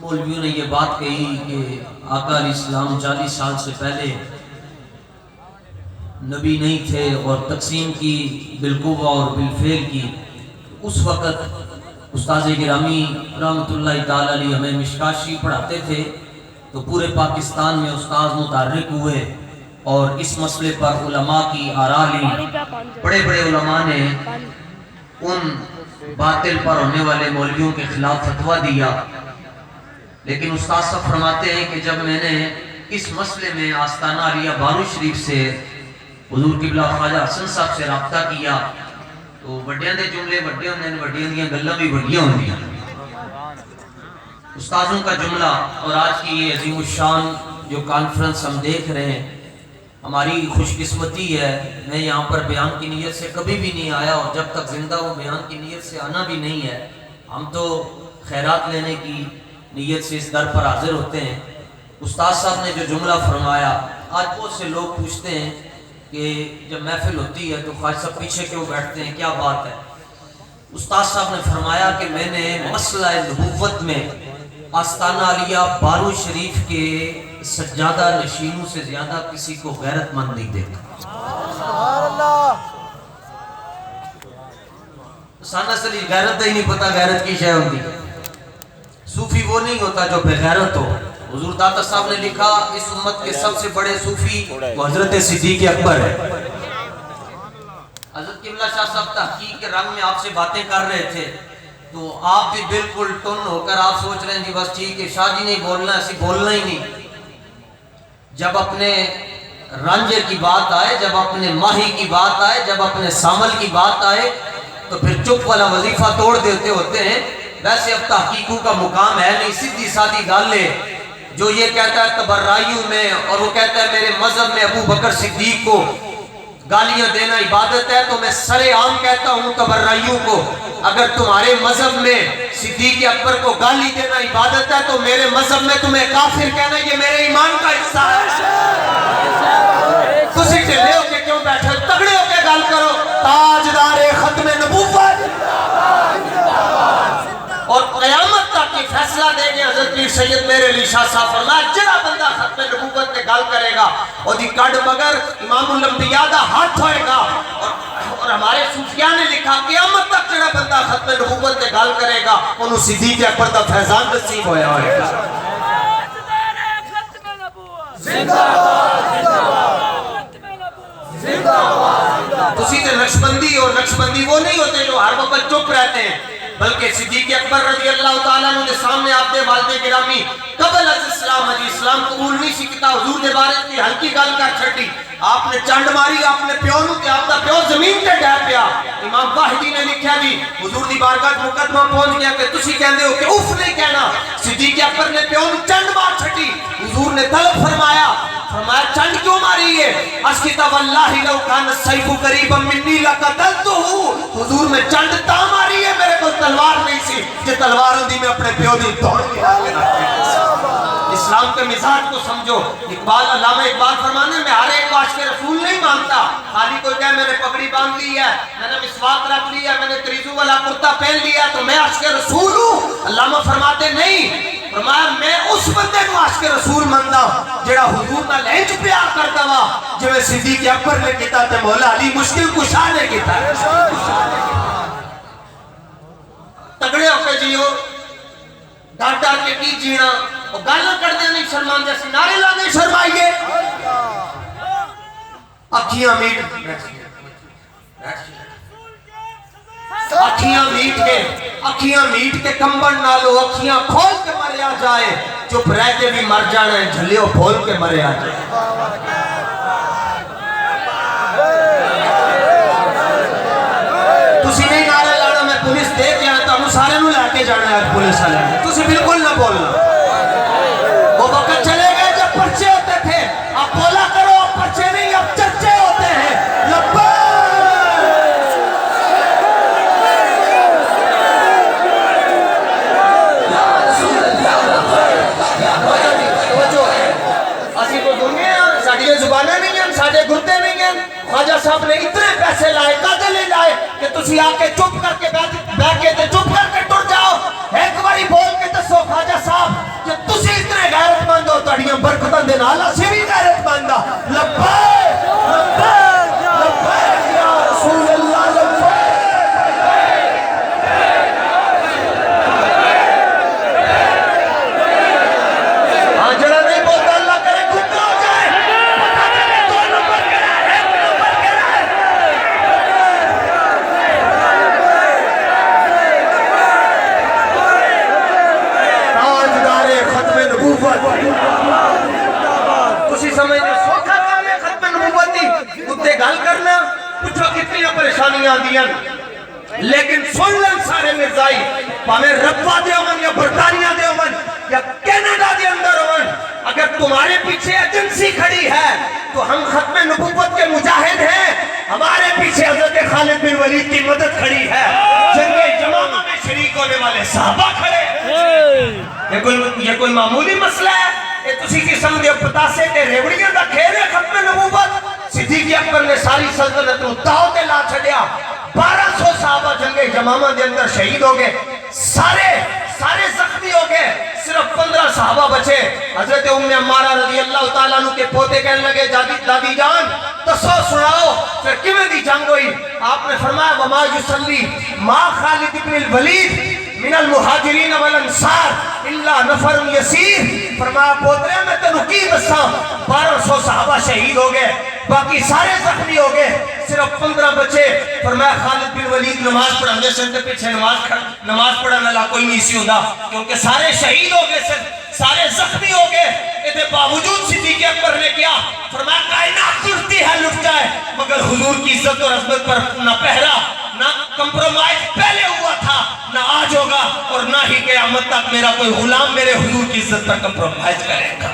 مولویوں نے یہ بات کہی کہ آقا علیہ السلام 40 سال سے پہلے نبی نہیں تھے اور تقسیم کی بالقوہ اور بالفعل کی. اس وقت استاذ گرامی رحمۃ اللہ تعالی علیہ ہمیں مشکات شریف پڑھاتے تھے تو پورے پاکستان میں استاذ متحرک ہوئے اور اس مسئلے پر علماء کی آراء لی. بڑے بڑے علماء نے ان باطل پر ہونے والے مولویوں کے خلاف فتویٰ دیا. لیکن استاد صاحب فرماتے ہیں کہ جب میں نے اس مسئلے میں آستانہ عالیہ بارو شریف سے حضور قبلہ خواجہ حسن صاحب سے رابطہ کیا تو وڈیاں دے جملے وڈے ہوندے نے, وڈیاں دیاں گلاں بھی وڈیاں ہوندیاں. استاذوں کا جملہ اور آج کی یہ عظیم الشان جو کانفرنس ہم دیکھ رہے ہیں, ہماری خوش قسمتی ہے. میں یہاں پر بیان کی نیت سے کبھی بھی نہیں آیا اور جب تک زندہ ہوں بیان کی نیت سے آنا بھی نہیں ہے. ہم تو خیرات لینے کی نیت سے اس در پر حاضر ہوتے ہیں. استاد صاحب نے جو جملہ فرمایا, آج بہت سے لوگ پوچھتے ہیں کہ جب محفل ہوتی ہے تو خواجہ صاحب پیچھے کیوں بیٹھتے ہیں, کیا بات ہے. استاد صاحب نے فرمایا کہ میں نے مسئلہ نبوت میں آستانہ عالیہ بارو شریف کے سجادہ نشینوں سے زیادہ کسی کو غیرت مند نہیں دیکھا. سانہ سلی غیرت ہی نہیں پتا غیرت کی شے ہوندی. صوفی وہ نہیں ہوتا جو بے غیرت ہو. حضور داتا صاحب نے لکھا اس امت کے سب سے بڑے صوفی وہ حضرت صدیق اکبر ہے. حضرت قبلہ شاہ صاحب تحقیق کے رنگ میں آپ سے باتیں کر رہے تھے تو آپ بھی بالکل ٹن ہو کر آپ سوچ رہے ہیں جی بس ٹھیک ہے شاہ جی نہیں بولنا, ایسی بولنا ہی نہیں. جب اپنے رانجے کی بات آئے, جب اپنے ماہی کی بات آئے, جب اپنے سامل کی بات آئے تو پھر چپ والا وظیفہ توڑ دیتے ہوتے ہیں. ویسے اب تحقیقوں کا مقام ہے نہیں, سیدھی سادھی گل ہے. جو یہ کہتا ہے تبرائیوں میں اور وہ کہتا ہے میرے مذہب میں ابو بکر صدیق کو گالیاں دینا عبادت ہے, تو میں سر عام کہتا ہوں تبرائیوں کو اگر تمہارے مذہب میں صدیق اکبر کو گالی دینا عبادت ہے تو میرے مذہب میں تمہیں کافر کہنا یہ میرے ایمان کا حصہ ہے. تسی ڈھلے ہو کے کیوں بیٹھے, تگڑے ہو کے گل کرو. تاجدار ختم نبوت اور قیامت تک کی فیصلہ دے گے حضرت پیر سید میرے علی شاہ صاحب فرمایا جڑا بندہ ختم نبوت تے گل کرے گا اور دی کڈ مگر امام الانبیاء دا ہاتھ ہوئے گا. اور ہمارے صوفیاء نے لکھا قیامت تک جڑا بندہ ختم نبوت تے گل کرے گا انہوں صدیق اکبر دا فیضان نصیب ہویا ہوئے گا. زندہ باد زندہ باد. تسی تے نقشبندی اور نقشبندی وہ نہیں ہوتے جو ہر وقت چپ رہتے ہیں, بلکہ صدیق اکبر رضی اللہ تعالیٰ عنہ نے سامنے آپ دے والد گرامی قبل از اسلام علی اسلام قبول نہیں سکتا. حضور دے بارے کی ہلکی گل کر چھڑی, آپ نے چنڈ ماری آپ نے پیو نو کہ آپ دا پیو زمین تے ڈہ پیا. امام واحدی نے لکھیا جی حضور دی بارگاہ مقدمہ پہنچ گیا کہ تسی کہندے ہو کہ اف نہیں کہنا. صدیق اکبر نے پیو نو چنڈ مار چھڑی. حضور نے طلب فرمایا چنڈ کیوں ماری ہے؟ اسکتا واللہ لو کان السیف قریبا منی لقتلتہ. حضور میں چنڈ تا ماری ہے, میرے کو تلوار نہیں سی, کہ تلوار ہوندی میں اپنے پیو دی توڑ گیا. اسلام کے مزاج کو سمجھو. اقبال علامہ اقبال فرمانے میں ہر ایک کو عاشق رسول نہیں مانتا. خالی کوئی کہے میں نے پگڑی باندھ لی ہے, میں نے مسواک رکھ لی ہے, میں نے تریزو والا کرتا پہن لیا تو میں عاشق رسول ہوں. علامہ فرماتے نہیں, فرمایا میں اس بندے کو عاشق رسول ماندا جڑا حضور نال انج پیار کردا وا جویں صدیق اکبر نے کیتا تے مولا علی مشکل کشا نے کیتا. تگڑے ہو کے جیو, ڈر ڈر کے کی جینا. وہ گالاں کردے نہیں شرمان جیسے نعرے لانے شرمائیے. اکھیاں میٹ اکھیاں میٹ کے کمبن نالو اکھیاں کھول کے مریا جائے, چپ رہ کے بھی مر جانا ہے, جھلیوں کھول کے مریا جائے. تسی نہیں نعرہ لانا میں پولیس دے کے آتا ہوں سارے نو لے کے جانا ہے پولیس والے نے. تسی بالکل نہ بولنا. وہ وقت چلے گئے جب پرچے ہوتے تھے, اب بولا کرو اب پرچے نہیں اب چرچے ہوتے ہیں. زبانیں نہیں ہیں, ساڑھے گردے نہیں ہیں. خواجہ صاحب نے اتنے پیسے لائے, قدر لے لائے کہ تسی آ کے چپ کر کے بیٹھ کے چپ کر کے ٹر جاؤ. ایک باری بول کے دسو خواجہ صاحب کہ تسی اتنے غیرت مند ہو تاڑیاں برکتاں دے نال اسی بھی غیرت مند ہاں لبیک لبیک لبیک یا رسول اللہ لبیک ہاں جڑا نہیں بولتا اللہ کرے گمراہ ہو جائے پتہ چلے 2 نمبر کے رہے 1 نمبر کے رہے تاجدار ختم نبوت تسی سمجھتے سوکھا کام ہے ختم نبوتی اتنے گل کرنا پوچھو کتنی پریشانیاں دیا لیکن سن لیں سارے مرزائی پاہمیں ربا دے ہون یا برطانیہ دے ہون یا کینیڈا دے اندر ہون اگر تمہارے پیچھے ایجنسی کھڑی ہے تو ہم ختم نبوت کے مجاہد ہیں ہمارے پیچھے حضرت خالد بن ولید کی مدد کھڑی ہے جنگ یمامہ میں شریک ہونے والے صحابہ کھڑے یہ کوئی معمولی مسئلہ ہے یہ تسی قسم دے پتاسے تے ریوڑیاں دا کھیل ہے ختم نبوت صدیق اکبر نے ساری سلطنت داؤ تے لا چھڑیا 1200 صحابہ جنگ یمامہ دے اندر شہید ہو گئے سارے زخمی ہو گئے صرف 15 صحابہ بچے حضرت ام عمارہ رضی اللہ تعالیٰ عنہ کے پوتے کہنے لگے دادی جان تسو سناؤ پھر کیویں دی جنگ ہوئی آپ نے فرمایا وما یصلی ما خالد بن الولید من المہاجرین والانصار الا نفر یسیر فرمایا پوترے میں تینوں کی دساں 1200 صحابہ شہید ہو گئے باقی سارے زخمی ہو گئے صرف 15 بچے فرمایا خالد بن ولید نماز پڑھاندے سن تے پیچھے نماز پڑھانے والا کوئی نہیں سی ہوندا کیونکہ سارے شہید ہو گئے سن سارے زخمی ہو گئے ادھے باوجود صدیق اکبر نے کیا فرمایا کائنات ٹوٹتی ہے لٹ جائے مگر حضور کی عزت اور عظمت پر نہ پہرا نہ کمپرومائز پہلے ہوا تھا نہ آج ہوگا اور نہ ہی قیامت تک میرا کوئی غلام میرے حضور کی عزت پر کمپرومائز کرے گا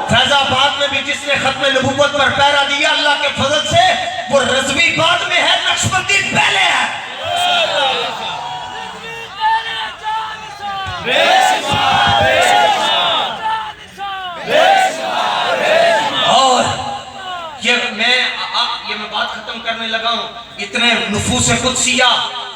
فیض آباد میں بھی جس نے ختم نبوت پر پہرا دیا اللہ کے فضل سے وہ رضوی بعد میں ہے نقشبندی پہلے ہے اور یہ میں بات ختم کرنے لگا ہوں اتنے نفوس قدسیہ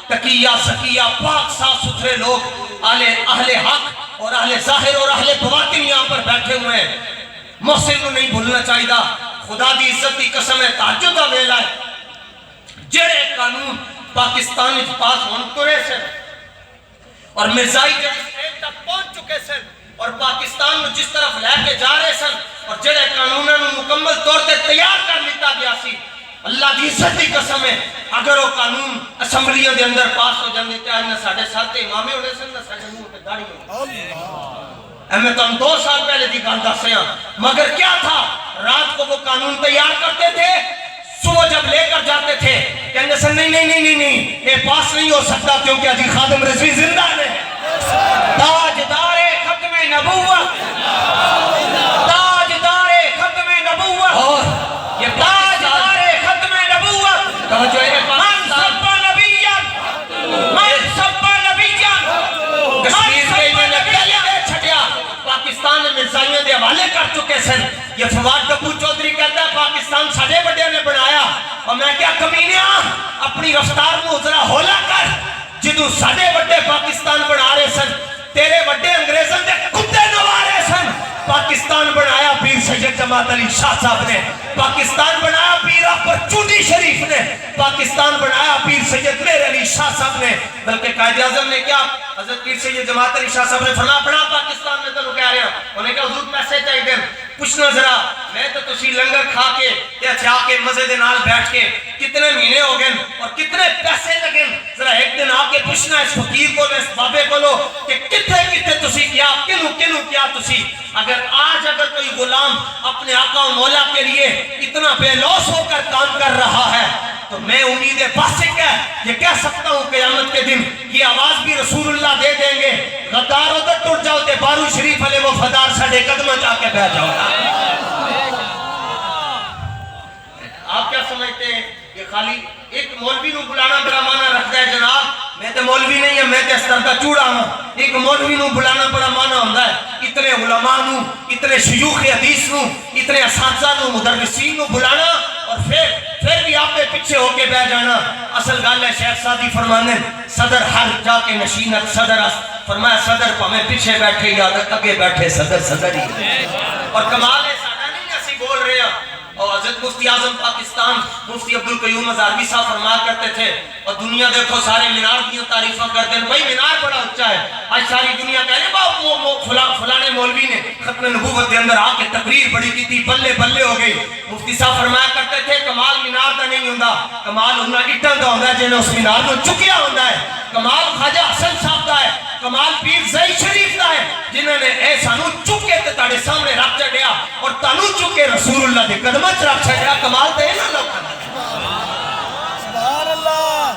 تقیہ سکیہ پاک صاف ستھرے لوگ اہل حق اور اہل ظاہر اور اہل باطن یہاں پر بیٹھے ہوئے ہیں محسن کو نہیں بھولنا چاہیے خدا دی عزت کی قسم ہے تہجد دا ویلا ہے جڑے قانون پاکستان وچ پاس ہون ترے سن اور مرزائی جڑے اسٹیج تک پہنچ چکے سن اور پاکستان میں جس طرف لے کے جا رہے سن اور جڑے قانوناں نوں مکمل طور تے تیار کر لیتا گیا سی اللہ دی عزت کی قسم ہے اگر وہ قانون اسمبلیوں دے اندر پاس ہو جاندے تے نہ ساڈے ساتھ امامے ہونے سن نہ ساڈے منہ تے داڑھی ہوندی میں تو ہم 2 سال پہلے دی گل دس رہے ہیں مگر کیا تھا رات کو وہ قانون تیار کرتے تھے صبح جب لے کر جاتے تھے کہنے سے نہیں یہ پاس نہیں ہو سکتا کیونکہ حاجی خادم رضوی زندہ ہے تاجدار ختم نبوت تاجدار ختم نبوت اور یہ تاجدار ختم نبوت توجہ ہے من سب نبیان کشمیر کے میں نے پہلے چھٹیا پاکستان میں مرزائیوں دے حوالے کر چکے سن یہ فواد ڈبو چودھری کہتا ہے پاکستان ساڑھے بڑے نے بنایا اور میں کیا کمینیاں اپنی رفتار میں ذرا ہولا کر جدو ساڑھے بڑے پاکستان بنا رہے سن تیرے بڑے انگریزن دے کتے نوارے سن پاکستان بنایا پیر سید جماعت علی شاہ صاحب نے پاکستان بنایا پیر اکبر چودھری شریف نے پاکستان بنایا پیر سید میر علی شاہ صاحب نے بلکہ قائد اعظم نے کیا حضرت پیر سید جماعت علی شاہ صاحب نے فرمایا بنا پاکستان میں تو کہہ رہے ہیں انہیں کہا حضور پیسے چاہیے دیں پوچھنا ذرا میں تو تسی لنگر کھا کے یا چاہ کے مزے دے نال بیٹھ کے کتنے مہینے ہو گئے اور کتنے پیسے لگے ذرا ایک دن آ کے پوچھنا اس فقیر کو اس بابے کو لو کہ کتنے تسی کیا کنو کیا تسی اگر کوئی غلام اپنے آقا و مولا کے لیے اتنا بے لوث ہو کر کام کر رہا ہے تو میں امید باسق ہے یہ کہہ سکتا ہوں قیامت کے دن یہ آواز بھی رسول اللہ دے دیں گے غدار ادھر ٹوٹ جاؤ تے بارو شریف علیہ وفادار ساڑھے قدمہ جا کے بیٹھ جاؤ آپ کیا سمجھتے ہیں یہ خالی ایک مولوی نو بلانا بڑا معنی رکھتا ہے جناب میں تے مولوی نہیں ہے میں تے استر کا چوڑا ہوں ایک مولوی نو بلانا بڑا معنی ہوندہ ہے اتنے علماء نو اتنے شیوخ حدیث نو اتنے اساتذہ نو مدرسین نو بلانا اور پھر پھر بھی آپ نے پیچھے ہو کے بیٹھ جانا. اصل گل ہے شیخ سعدی فرمانے صدر ہر جا کے نشینت صدر فرمایا صدر پامیں پیچھے بیٹھے یا اگے بیٹھے صدر صدر ہی. اور کمال ہے ساڈا نہیں اسی بول رہے ہیں. اور حضرت مفتی اعظم پاکستان مفتی عبدالقیوم ہزاروی صاحب فرمایا کرتے تھے اور دنیا دیکھو سارے مینار کی تعریفاں کرتے ہیں بھائی مینار بڑا اونچا ہے. آج ساری دنیا کہہ رہے فلانے مولوی نے ختم نبوت کے اندر آ کے تقریر بڑی کی تھی بلے بلے ہو گئی. مفتی صاحب فرمایا کرتے تھے کمال مینار دا نہیں ہوندا کمال ہونا اٹن دا ہوندا ہے جنہیں اس مینار کو چکیا ہوندا ہے. کمال خواجہ حسن صاحب دا ہے. کمال پیر زئی شریف دا ہے جنہوں نے اے سانو چکے تے تاڑے سامنے رکھ چڑیا اور تانو چکے رسول اللہ دے قدموں چ رکھ چڑیا. کمال تے انہاں لوکاں دا. سبحان اللہ.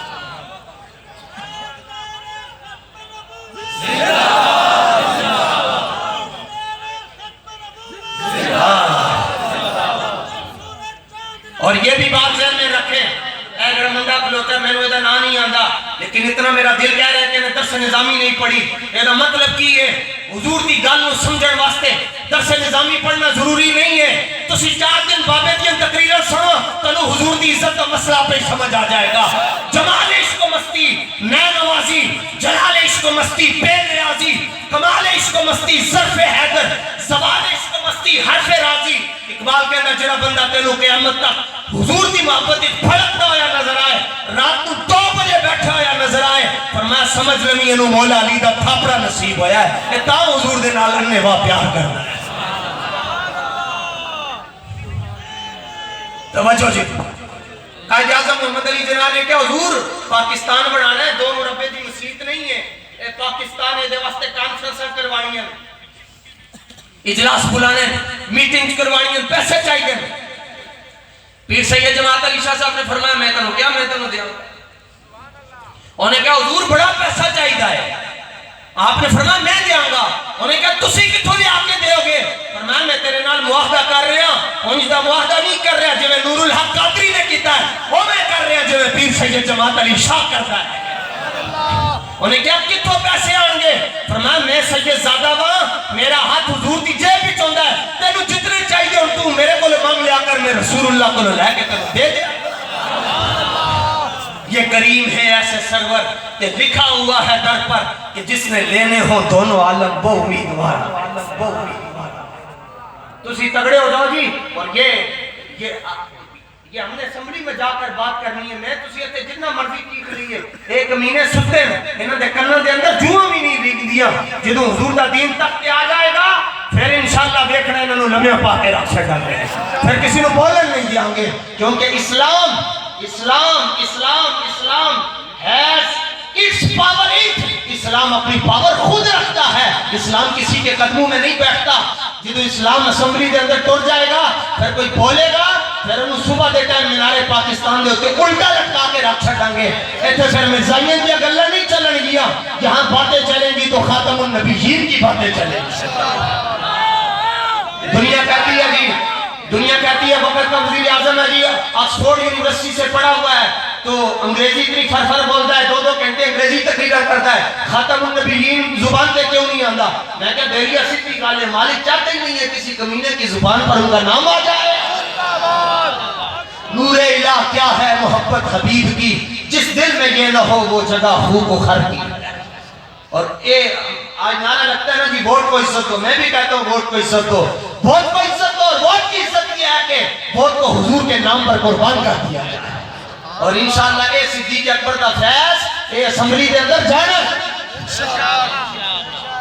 اور یہ بھی بات ذہن میں رکھیں اے اگر منگا کھلوتا ہے میں نے نام نہیں آندا لیکن اتنا میرا دل کہہ رہا ہے کہ میں درس نظامی نہیں پڑھی. یہ مطلب کی ہے حضور دی گل نو سمجھن واسطے درس نظامی پڑھنا ضروری نہیں ہے. تسی 4 دن بابے دی تقریراں سنو تانوں حضور دی عزت دا مسئلہ پہ سمجھ آ جائے گا. جمال عشق و مستی نین نوازی جلال عشق و مستی بے نیازی کمال عشق و مستی ظرف حیدر زوال عشق و مستی حرف راضی. اقبال کہنا جڑا بندہ تینوں قیامت تک حضور دی محبت پھڑکتا ہویا نظر آئے رات کو 2 بجے بیٹھا ہویا نظر آئے فرمایا سمجھ لمی انہوں مولا علی دا تھاپڑا نصیب ہویا ہے کہ تا حضور دے نال انہیں واہ پیار کرنا ہے. توجہ جی قائد اعظم محمد علی جناح نے کہا حضور پاکستان بنانا ہے 2 مربع دی مسجد نہیں ہے پاکستان ہے دے واسطے کانفرنس کروانی ہے اجلاس بلانے میٹنگ کروانی ہیں پیسے چاہیے. پیر سید جماعت علی شاہ صاحب نے فرمایا میں تنوں کیا میں تنوں دیا. انہوں نے کہا حضور بڑا پیسہ چاہیے ہے. آپ نے فرمایا میں دیاں گا. انہوں نے کہا تسی کتھوں لے آ کے دیو گے. فرمایا میں تیرے نال معاہدہ کر رہا ہوں انج دا معاہدہ نہیں کر رہا جو نور الحق قادری نے کیتا ہے وہ میں کر رہا جو پیر سید جماعت علی شاہ کرتا ہے. انہیں کہا کتوں پیسے آن گے. فرمایا میں سید زیادہ وہاں میرا ہاتھ حضور دی جیب بھی چاہتا ہے تینوں جتنے چاہیے ان تو میرے کو مانگ لیا کر میں رسول اللہ کو لے کے تینوں دے دیا. یہ کریم ہے ایسے سرور کہ لکھا ہوا ہے در پر کہ جس نے لینے ہوں دونوں عالم وہ امیدوار. تسی تگڑے ہو جاؤ جی. اور یہ ہم نے اسمبلی میں جا کر بات کرنی ہے. میں تسی اتنے جتنا مرضی چیخ لیے ایک مہینے ستے انہوں نے کنوں دے اندر جوہاں بھی نہیں ریگ دیا. جدوں حضور دا دین تک پہ آ جائے گا پھر انشاءاللہ دیکھنا انہوں نے لمحے پا کے رکھ سکا گے پھر کسی نے بولن نہیں دیا گے کیونکہ اسلام اسلام اسلام اسلام has its power it. اسلام اپنی پاور خود رکھتا ہے. اسلام کسی کے قدموں میں نہیں بیٹھتا. جدو اسلام اسمبلی دے اندر ٹر جائے گا پھر کوئی بولے گا پھر انہوں صبح دے ٹائم مینارے پاکستان دے ہوتے الٹا لٹکا کے رکھ سکیں گے. ایتھے پھر مرزائیاں دیا گلہ نہیں چلن گیا. جہاں باتیں چلیں گی تو خاتم النبیین کی باتیں چلیں گی. دنیا کہتی ہے جی دنیا کہتی ہے وقت کا وزیر اعظم ہے جی آکسفورڈ یونیورسٹی سے پڑھا ہوا ہے تو انگریزی اتنی فرفر بولتا ہے 2 گھنٹے انگریزی تقریرہ کرتا ہے. خاتم النبیین زبان پہ کیوں نہیں آندا. میں کہا بیریا سیدھی گل ہے مالک چاہتے ہی نہیں ہے کسی کمینے کی زبان پر ان کا نام آ جائے. نور الہ کیا ہے محبت حبیب کی جس دل میں یہ نہ ہو وہ جگہ خوب و خر کی. اور آج نعرہ لگتا ہے نا جی ووٹ کو عزت دو. میں بھی کہتا ہوں ووٹ کو عزت دو. ووٹ کو عزت دو. اور ووٹ کی عزت یہ ہے کہ ووٹ کو حضور کے نام پر قربان کر دیا جائے. اور انشاءاللہ اے صدیق اکبر دا فیض اے اسمبلی دے اندر جانا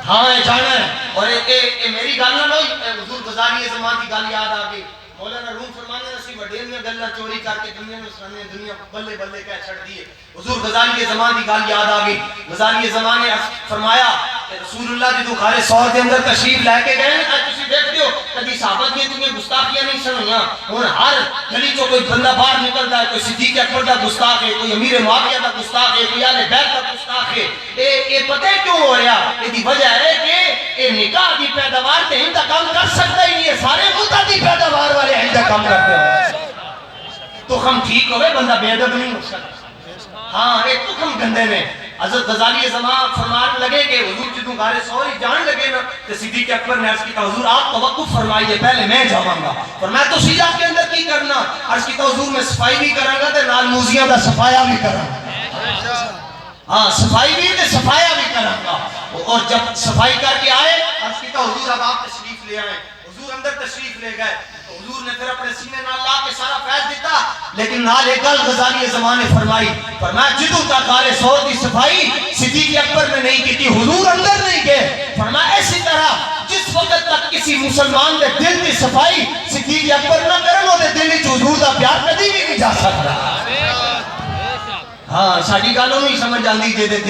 ہاں اے جانا. اور اے میری گل نہ ہوئی حضور غزالی زمان کی گل یاد آ گئی. مولانا روم فرمانے نسی وڈیل میں گلہ چوری کر کے دنیا میں سرانے دنیا بلے بلے کہہ چھڑ دیئے. حضور غزالی زمان کی گل یاد آ گئی. غزالی زمان نے فرمایا کہ رسول اللہ جدو خارے سور دے اندر تشریف لے کے گئے آج تسی دیکھ دیو کدی صحابہ کی تمہیں گستاخیاں نہیں سنویاں. ہن ہر گلی چوں کوئی بندہ باہر نکلتا ہے کوئی صدیق اکبر دا گستاخ ہے کوئی امیر معاویہ دا گستاخ ہے کوئی اہل بیت دا گستاخ ہے. اے پتہ کیوں ہو رہا. یہ وجہ ہے کہ اے نکاح دی پیداوار تے ہندا کام کر سکتا ہی نہیں ہے. سارے مدعا دی پیداوار والے ہندا کام کرتے ہیں. تو ہم ٹھیک ہوئے بندہ بے ادب نہیں ہو سکتا. ہاں ایک تو ہم گندے میں حضرت غزالی زمان فرمان لگے کہ حضور جدوں غار سور ہی جان لگے نا تو صدیق اکبر نے عرض کیتا حضور آپ توقف فرمائیے پہلے میں جاواں گا. فرمایا تو سیاح کے اندر کی کرنا؟ عرض کیتا حضور میں صفائی بھی کراں گا تے نال موزیاں دا صفایا بھی کراں گا. ہاں صفائی بھی تے صفایا بھی کراں گا. اور جب صفائی کر کے آئے عرض کیتا حضور اب آپ تشریف لے آئے. حضور اندر تشریف لے گئے. حضور نے پھر اپنے سینے نال لا کے سارا فیض دیتا. لیکن نال ایک گل غزالی زمان نے فرمائی. فرمایا جدوں تک غار سور دی صفائی صدیق اکبر نے نہیں کی تھی حضور اندر نہیں گئے. فرمایا اسی طرح جس وقت تک کسی مسلمان دے دل دی صفائی صدیق اکبر نہ کرن او دے دل وچ حضور دا پیار کبھی بھی نہیں جا سکتا. ہاں ساڈی گل نہیں سمجھ آندی جے